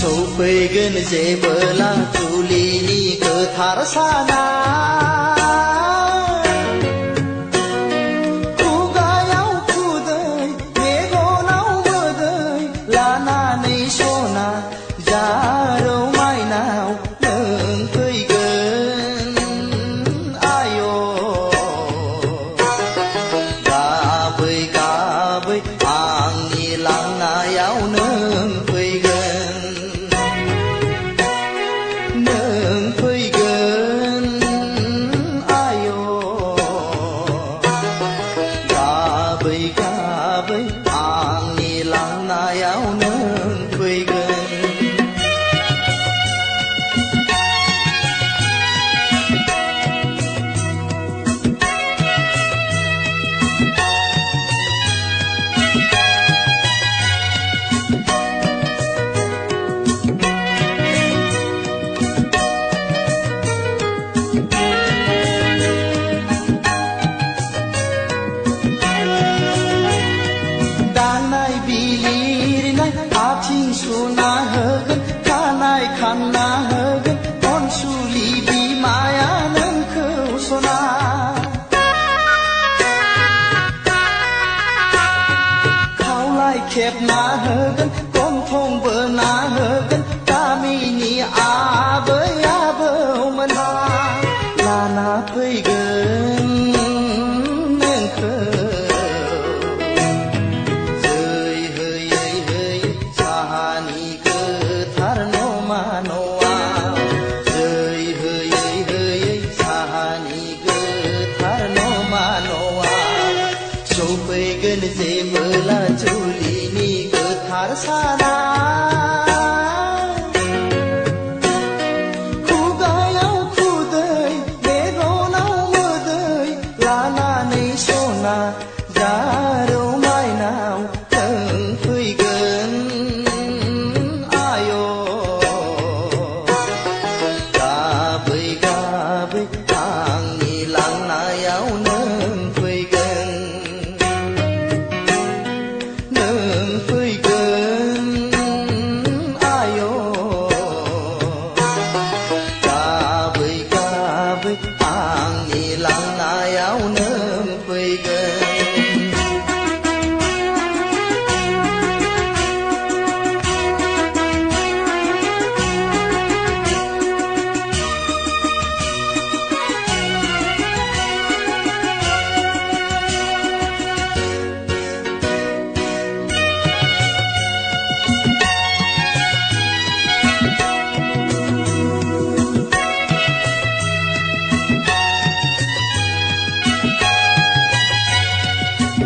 सौफैगोन जेबोला जुलिनि गोथार साना खुगायाव खुदै मेगनाव मोदै लानानै सना जारौ माइनाव नों फैगोन आय' गाबै गाबै आंनि लांनायाव नों फैगोन आय' गाबै गाबै आंनि लांनायाव नों फैगोन दांनाय बिलिरनाय आथिं सुना होगोन खानाय खानना होगोन अनसुलि बिमाया नोंखौ सना खावलाय खेबना होगोन गन्थं बोना होगोन गामिनि आबै आबौमोनहा लाना फैगोन नोंखौ साहानि गोथार नमा न'आ जै होयै होयै साहानि गोथार नमा न'आ सौफैगोन जेबोला जुलिनि गोथार साना खुगायाव खुदै मेगनाव मोदै लानानै सना जारौ माइनाव नों फैगोन गाबै गाबै आंनि लांनायाव नों फैगोन आय' गाबै गाबै आंनि लांनायाव नों फैगोन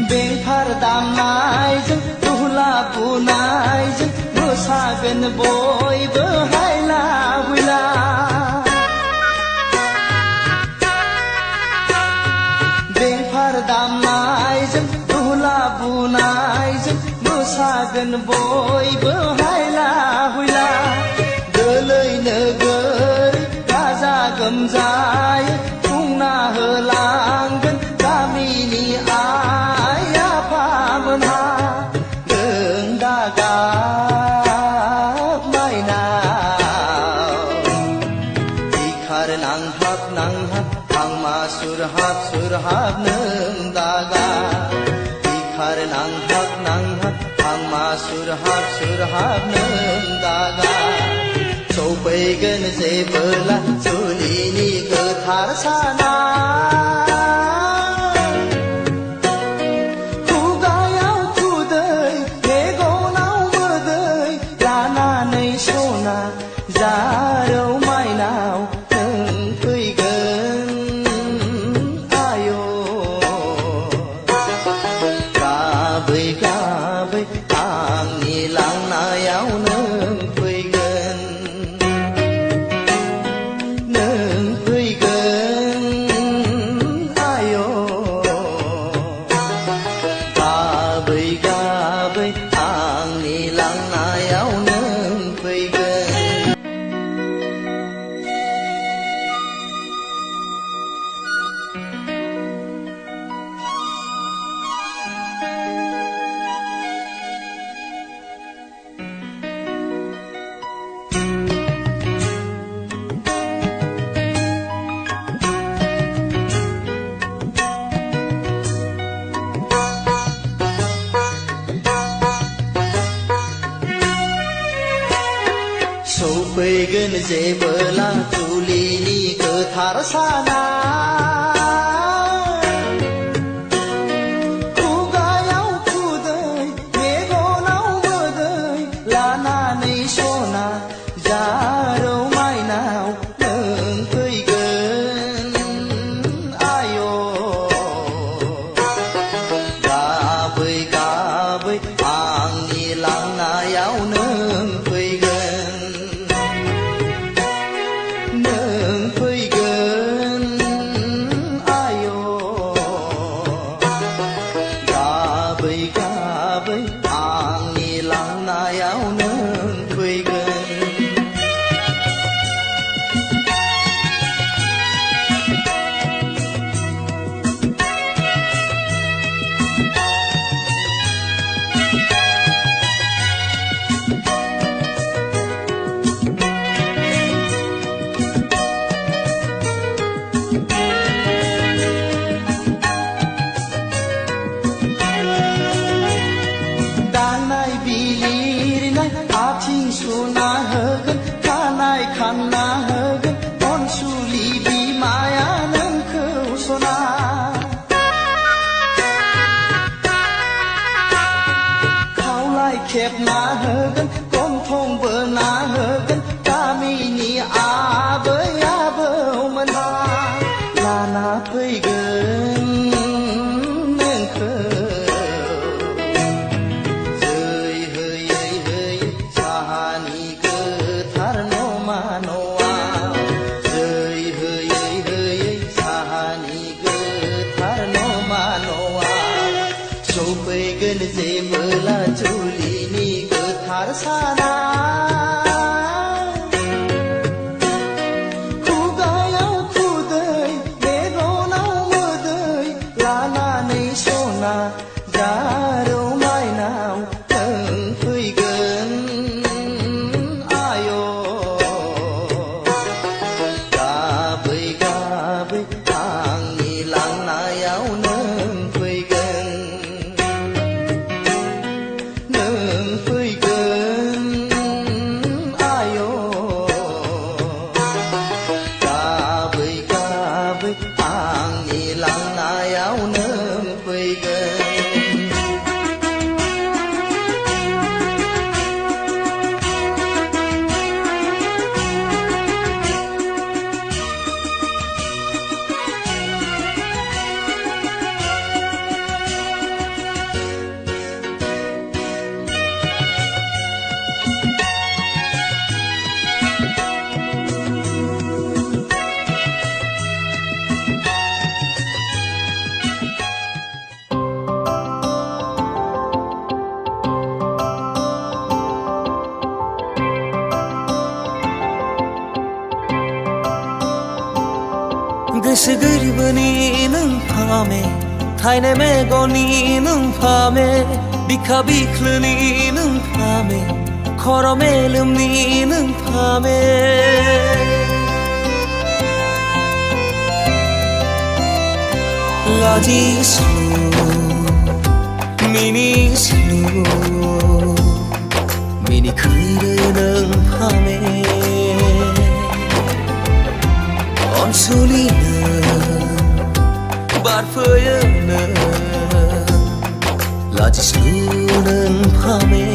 बेंफार दामनायजों दुहला बुनायजों मोसागोन बयबो हायला हुइला बेंफार दामनायजों दुहला बुनायजों मोसागोन बयबो हायला हुइला दोलै नोगोरै गाजा गोमजायै खुंना होलांगोन गामिनि आइ आफामोनहा नों दागाब माइनाव बिखार नांहाब नांहाब आंमा सुरहाब सुरहाब नों दागाब बिखार नांहाब नांहाब आंमा सुरहाब सुरहाब नों दागाब सौफैगोन जेबोला जुलिनि गोथार साना खुगायाव खुदै मेगनाव मोदै लानानै सना जारौ माइनाव नों फैगोन आय' गाबै गाबै आंनि लांनायाव नों फैगोन आय' गाबै गाबै आंनि लांनायाव नों फैगोन सौफैगोन जेबोला जुलिनि गोथार साना खुगायाव खुदै मेगनाव मोदै लानानै सना जारौ माइनाव नों फैगोन आय' गाबै गाबै आंनि लांनायाव नों फैगोन आय' गाबै गाबै आंनि लांनायाव नों फैगोन दांनाय बिलिरनाय आथिं सुना होगोन खानाय खानना होगोन अनसुलि बिमाया नोंखौ सना खावलाय खेबना होगोन गन्थं बोना होगोन गामिनि आबै आबौमोनहा लाना फैगोन नोंखौ जै होयै होयै साहानि गोथार नमा न'आव जै होयै होयै साहानि गोथार नमा न'आव सौफैगोन जेबोला जुलिनि गोथार साना खुगायाव खुदै मेगनाव मोदै लानानै सना जारौ माइनाव नों फैगोन आय' गाबै गाबै आंनि लांनायाव नों फैगोन आय' गाबै गाबै आंनि लांनायाव नों फैगोन गोसो गोरबोनि नों फामे थाइनाय मेगननि नों फामे बिखा बिख्लोनि नों फामे खर' मेलेमनि नों फामे लाजिस्लु मिनिस्लु मिनिखैरो नों फामे अनसुलिनो बारफैयो नों लाजिस्लु नों फामे